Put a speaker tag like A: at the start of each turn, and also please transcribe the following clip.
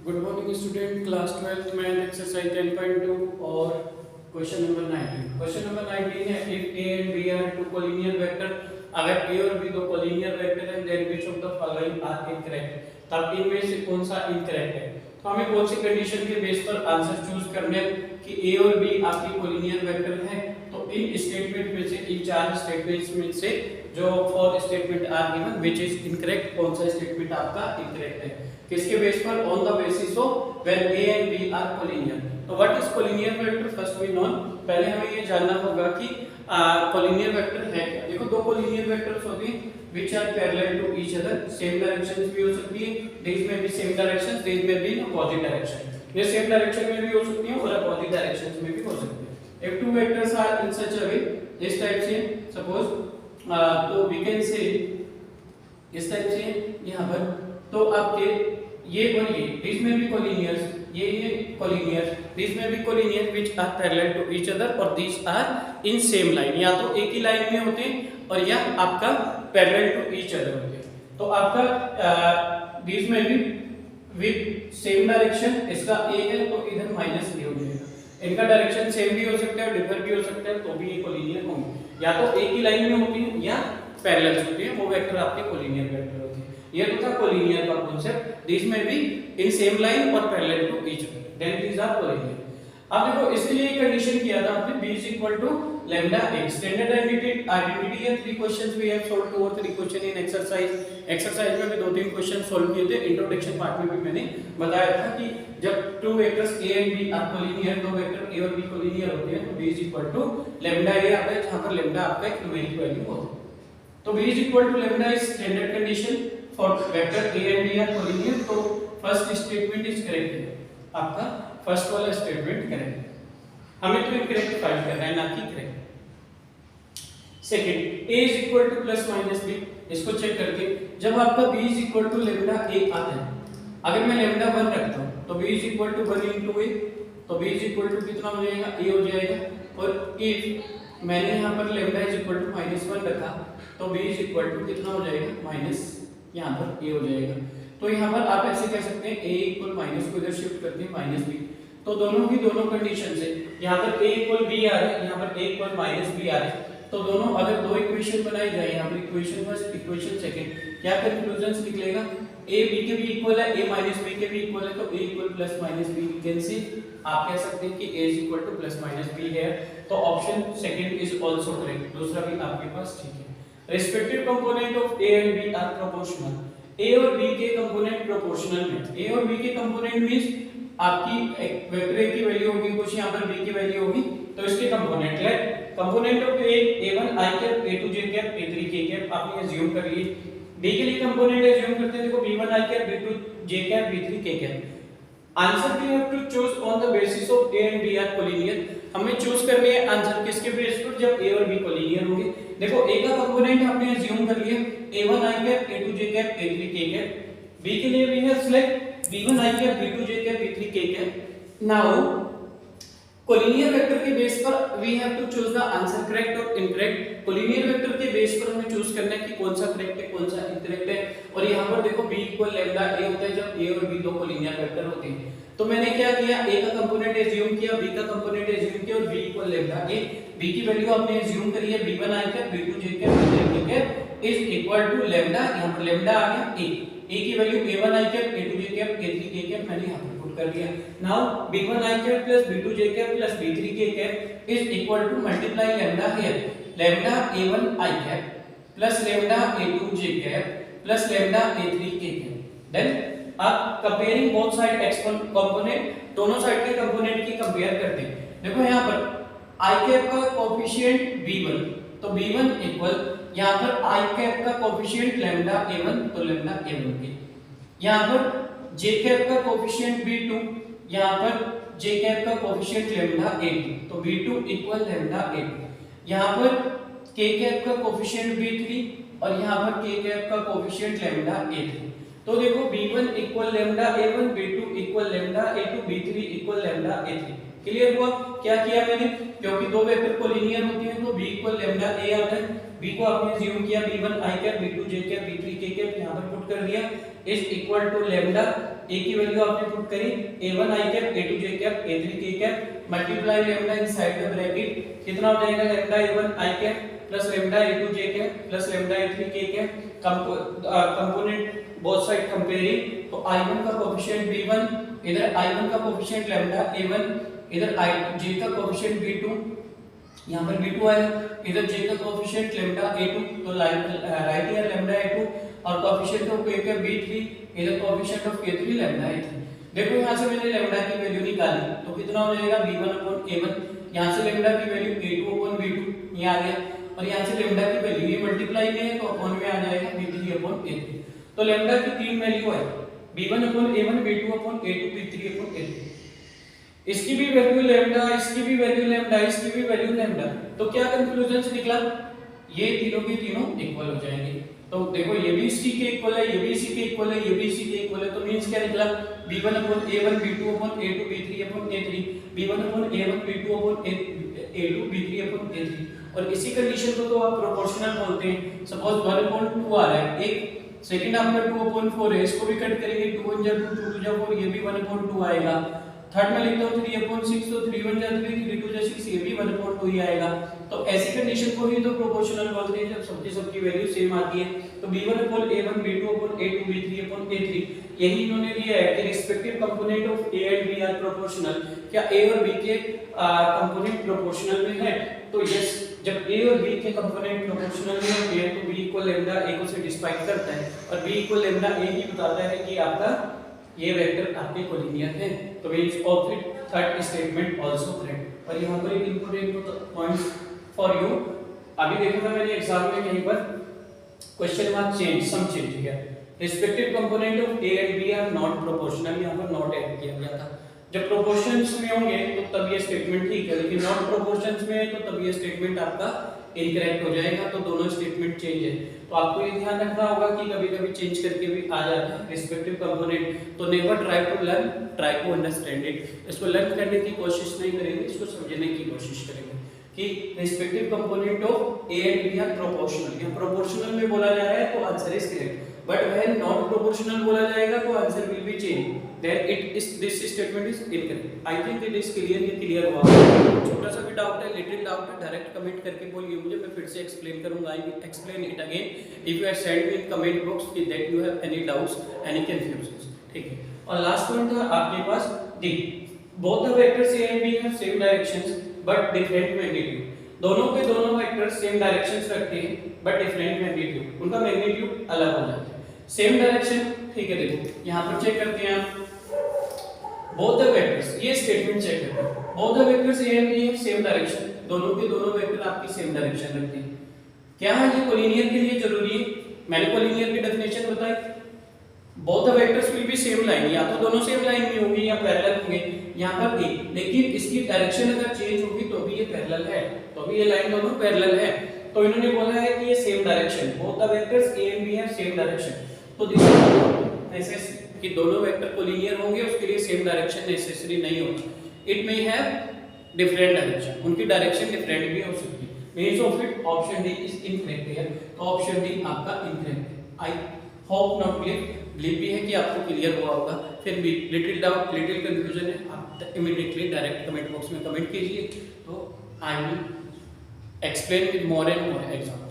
A: Good morning student, class 12 math exercise 10.2 और question number 19। Question number 19 है if a and b are two collinear vector, अगर a और b दो collinear vector हैं then which of the following are incorrect, तब इनमें से कौन सा इनकरेक्ट है। तो हमें कौन सी कंडीशन के बेस पर आंसर चूज करना है कि a और b आपकी collinear vector है। तो इन स्टेटमेंट में से, इन चार स्टेटमेंट्स में से जो four statement are given which is incorrect, कौन सा स्टेटमेंट आपका इनकरेक्ट है, किसके बेस पर, on the basis of when a and b are collinear. तो what is collinear vector, first we know, पहले हमें ये जानना होगा कि कोलिनियर वेक्टर है क्या। देखो दो कोलिनियर वेक्टर्स होते हैं which are parallel to each other, same directions भी हो सकती है, दिस में भी सेम डायरेक्शंस, दिस में भी अपोजिट डायरेक्शन, ये सेम डायरेक्शन में भी हो सकती है और अपोजिट डायरेक्शंस में भी हो सकती है। If two vectors are in such a way, इस टाइप से सपोज, तो वी कैन से इस टाइप से यहां पर, तो आपके ये और ये दिस में भी कोलिनियर्स, ये कोलिनियर्स, दिस में भी collinear which are parallel to each other और this are in same line, या तो एक ही लाइन में होते हैं और या आपका पैरेलल टू ईच अदर होते हैं। तो आपका दिस में भी विद सेम डायरेक्शन, इसका a है तो इधर माइनस b हो जाएगा, इनका डायरेक्शन सेम भी हो सकता है, डिफर भी हो सकता है, तो भी ये कोलिनियर होंगे, या तो एक ही लाइन में होती है या पैरेलल होती है, वो वेक्टर आपके कोलिनियर वेक्टर होते हैं। ये तो था कोलिनियर का कांसेप्ट, दिस में भी इन सेम लाइन और parallel to each other, then these are collinear. अब देखो इसके लिए कंडीशन किया था हमने b is equal to lambda a, standard identity है। 3 क्वेश्चंस वी हैव सॉल्व 2 और 3 क्वेश्चन इन एक्सरसाइज में भी 2-3 क्वेश्चन सॉल्व किए थे। इंट्रोडक्शन पार्ट में भी मैंने बताया था कि जब two vectors a and b are collinear, दो वेक्टर a और b कोलिनियर होते हैं, तो b is equal to lambda a आता है, जहां पर lambda आपका एक न्यूमेरिक वैल्यू होता है। तो b is equal to lambda is standard condition for vector a and b are collinear. तो फर्स्ट स्टेटमेंट इज करेक्ट है, आपका फर्स्ट वाला स्टेटमेंट करेक्ट है, हमें तो इनकरेक्ट फाइंड करना है, ना कि correct. Second, a is equal to plus minus b, इसको चेक करके जब आपका b is equal to lambda a आता है, अगर मैं lambda 1 रखता हूं तो b is equal to 1 into a, तो b is equal to कितना हो जाएगा, a हो जाएगा। और if मैंने यहां पर lambda is equal to -1 रखा तो b is equal to कितना हो जाएगा, माइनस, यहां पर a हो जाएगा। तो यहां पर आप ऐसे कह सकते हैं a इक्वल माइनस को इधर शिफ्ट करते हैं माइनस b, तो दोनों की दोनों कंडीशन से यहां पर a इक्वल b आ रहा है, यहां पर a इक्वल माइनस b आ रहा है, तो दोनों अगर दो इक्वेशन बनाई जाए, यहां पर इक्वेशन फर्स्ट इक्वेशन सेकंड, क्या कंक्लूजन निकलेगा, a b के भी इक्वल है, a माइनस b के भी इक्वल है, तो a equal plus minus b can say आप कह सकते हैं कि a is equal to plus minus b है। तो option second is also correct, दूसरा भी आपके पास ठीक है। Respective component of a and b are proportional, a और b के कंपोनेंट प्रोपोर्शनल में, a और b के कंपोनेंट मींस आपकी वेक्टर a की वैल्यू होगी कुछ, यहां पर b की वैल्यू होगी, तो इसके component let component of a1 i cap, a2 j cap, a3 k cap आपने अज्यूम कर लिए। b के लिए कंपोनेंट अज्यूम करते हैं, देखो b1 i cap, b2 j cap, b3 k cap. Answer we have to choose on the basis of a and b are collinear, हमें choose करने हैं आंसर किसके बेस पर, जब a और b कोलिनियर होंगे। देखो a का कंपोनेंट आपने अज्यूम कर लिया, a1 i cap, a2 j cap, a3 k cap. b के लिए we have select b1 i cap, b2 j cap, b3 k cap. Now collinear vector के बेस पर we have to choose the answer correct और incorrect. Collinear vector के base पर हमें choose करना है कि कौन सा करेक्ट है, कौन सा इनकरेक्ट है। और यहां पर देखो b इक्वल लैम्डा a होता है जब a और b दो कोलिनियर वेक्टर होते हैं। तो मैंने क्या किया, a का कंपोनेंट अज्यूम किया, b का कंपोनेंट अज्यूम किया और b equal lambda a, b की वैल्यू आपने अज्यूम करी है b1 i cap, b2 j cap, b3 k cap is equal to lambda, यहां पर लैम्डा आ गया a की value a1 i cap, a2 j cap, a3 k cap मैंने यहां पर पुट कर दिया। Now b1 i cap plus b2 j cap plus b3 k cap is equal to multiply lambda here, lambda a1 i cap plus lambda a2 j cap plus lambda a3 k cap. Then आप comparing both side component, दोनों side के component की compare करते हैं। देखो यहां पर i cap का कोएफिशिएंट b1, तो b1 इक्वल यहां पर i कैप का कोएफिशिएंट लैम्डा a1, तो लैम्डा a1 के, यहां पर j कैप का कोएफिशिएंट b2, यहां पर j कैप का कोएफिशिएंट लैम्डा a2, तो b2 इक्वल लैम्डा a2, यहां पर k कैप का कोएफिशिएंट b3 और यहां पर k कैप का कोएफिशिएंट लैम्डा a3। तो देखो b1 equal lambda a1, b2 equal lambda a2, b3 equal lambda a3। Clear हुआ? क्या किया मैंने, क्योंकि दो वेक्टर कोलिनियर होते हैं तो b इक्वल लैम्डा a आता है, b को आपने अज्यूम किया b1 i cap, b2 j cap, b3 k cap, यहां पर पुट कर दिया, is equal to lambda a की वैल्यू आपने पुट करी a1 i cap, a2 j cap, a3 k cap, multiply lambda inside the bracket, कितना हो जाएगा lambda a1 i cap plus lambda a2 j cap plus lambda a3 k cap, component both side comparing, तो i1 का coefficient b1, इधर i1 का coefficient lambda a1, इधर j का coefficient b2, यहां पर b2 आया, इधर j का कोएफिशिएंट लैम्डा a2, तो राइट हियर लैम्डा a2 और कोएफिशिएंट ऑफ k का b3, इधर coefficient of k3 lambda a3। देखो यहां से मैंने लैम्डा की वैल्यू निकाली तो कितना हो जाएगा b1/a1, यहां से लैम्डा की वैल्यू a2/b2 ये आ गया, और यहां से लैम्डा की वैल्यू ये मल्टीप्लाई में है तो अपॉन में आ जाएगा b3/a3। तो लैम्डा की तीन वैल्यू है b1/a1, b2/a2, b3/a3। इसकी भी वैल्यू लैम्डा, इसकी भी वैल्यू लैम्डा, इसकी भी वैल्यू लैम्डा, तो क्या कंक्लूजन से निकला, ये तीनों के तीनों इक्वल हो जाएंगे। तो देखो ये भी इसी के इक्वल है, ये भी इसी के इक्वल है, ये भी इसी के इक्वल है, तो मींस क्या निकला b1/a1, b2/a2, b3/a3, b1/a1, b2/a2, b3/a3। और इसी कंडीशन को तो आप प्रोपोर्शनल बोलते हैं। सपोज 1/2 आ रहा है, एक सेकंड आपका 2/4 है, इसको भी कट करेंगे 2 1 जा 2 2 जा 4, ये भी 1/2 आएगा। थर्ड में लिखता हूं 3/6, तो 3 1 जा 3, 3 2 जा 6, ये भी 1/2 ही आएगा। तो ऐसी कंडीशन को ही तो प्रोपोर्शनल बोलते हैं, जब सबकी वैल्यू सेम आती है। तो b1/a1, b2/a2, b3/a3, यही इन्होंने दिया है कि respective component of a and b are proportional. क्या a और b के कंपोनेंट प्रोपोर्शनल में है? तो यस, जब a और b के कंपोनेंट प्रोपोर्शनल में होते हैं तो b इक्वल लैम्डा a को सेटिस्फाई करता है, और b इक्वल लैम्डा a ही बताता है कि आपका ये वेक्टर आपके कोलिनियर है। तो means of it third statement also correct. और यहां पर एक इंपॉर्टेंट पॉइंट्स फॉर यू, अभी देखा था मैंने एग्जाम में कहीं पर question mark change, some change किया, respective component of a and b are not proportional, यहां पर नॉट ऐड किया गया था। जब प्रोपोर्शंस में होंगे तो तब ये स्टेटमेंट ठीक है, लेकिन नॉट प्रोपोर्शंस में है तो तब ये स्टेटमेंट आपका इनकरेक्ट हो जाएगा। तो दोनों स्टेटमेंट चेंज है, तो आपको ये ध्यान रखना होगा कि कभी-कभी चेंज करके भी आ जाता है रिस्पेक्टिव कंपोनेंट। तो never try to learn, try to understand it. इसको लर्न करने की कोशिश नहीं करेंगे, इसको समझने की कोशिश करेंगे कि respective component of a and b are proportional. ये प्रोपोर्शनल में बोला जा रहा है तो answer is correct, but when not proportional बोला जाएगा तो answer will be change, then it is this statement is incorrect. I think it is clear, ये क्लियर हुआ। छोटा सा भी डाउट है, लिटिल डाउट है, डायरेक्ट कमेंट करके बोलिए मुझे, मैं फिर से एक्सप्लेन करूंगा। I will explain it again if you have send me in comment box कि that you have any doubts, any confusion, ठीक है। और लास्ट पॉइंट था आपके पास D, both the vectors a and b have same directions but different magnitude। दोनों के दोनों वेक्टर्स सेम डायरेक्शंस रखते हैं बट डिफरेंट मैग्नीट्यूड, उनका मैग्नीट्यूड अलग हो जाता है। सेम डायरेक्शन, ठीक है, देखो यहां पर चेक करते हैं आप बोथ द वेक्टर्स, ये स्टेटमेंट चेक करते हैं, both the vectors a and b have same direction, दोनों के दोनों वेक्टर आपकी सेम डायरेक्शन रखते हैं। क्या है ये कोलिनियर के लिए जरूरी है? मैंने कोलिनियर की डेफिनेशन बताई, both the vectors will be same line, या तो दोनों सेम लाइन में होंगे या पैरेलल होंगे, यहां पर ए, लेकिन इसकी डायरेक्शन अगर चेंज होगी तो भी ये पैरेलल है, तो भी ये लाइन दोनों पैरेलल है। तो इन्होंने बोला है कि ये same direction, both the vectors a and b have same direction, तो दिस नेसेसरी कि दोनों वेक्टर कोलिनियर होंगे उसके लिए सेम डायरेक्शन नेसेसरी नहीं होगा। It may have different direction, उनकी डायरेक्शन डिफरेंट भी हो सकती है। Means of it option D is incorrect here, तो ऑप्शन डी आपका इनकरेक्ट है। आई होप नॉट बिलीव भी है कि आपको क्लियर हुआ होगा। फिर भी लिटिल डाउट, लिटिल कंफ्यूजन है, आप इमीडिएटली डायरेक्ट कमेंट बॉक्स में कमेंट कीजिए, तो आई will explain with more and more example.